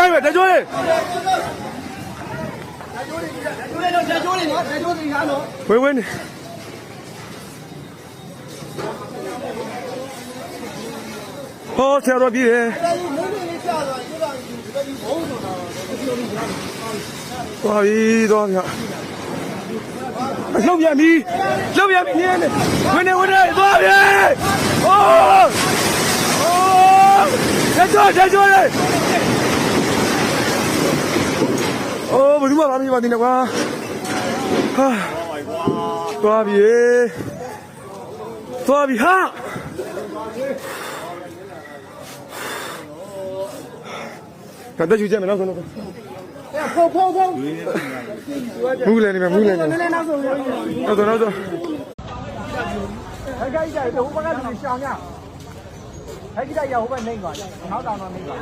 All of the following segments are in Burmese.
ရိုက်ပဲတက်ကြိုးလေးဝင်းနေဟောဆရာတော်ပြည်တယ်သွားပြီသွားပြီလှုပ်ပြန်ပြီလှုပ်ပြန်ပြီနေဝင်နေသွားပြီဟောတက်ကြိုးလေးโอ้ဘယ်သူမှလာမကြည့်ပါသေးနဲ့ကွာဟာသွားပြီဟာတက်ကြည့်ကြမယ်နောက်ဆုံးဖုန်းမူးလည်းနေမယ်နောက်ဆုံးဟဲ့ကြိုက်တယ်ဟိုဘက်ကလူရှောင်းရဟဲ့ကြိုက်ရဟိုဘက်နေသွားနောက်တောင်တော့နေသွား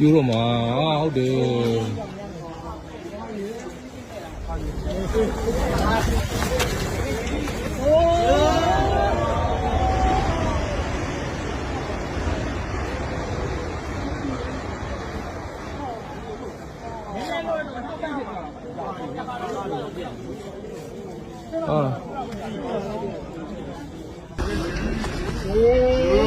ယူတော့မှာဟုတ်တယ်啊。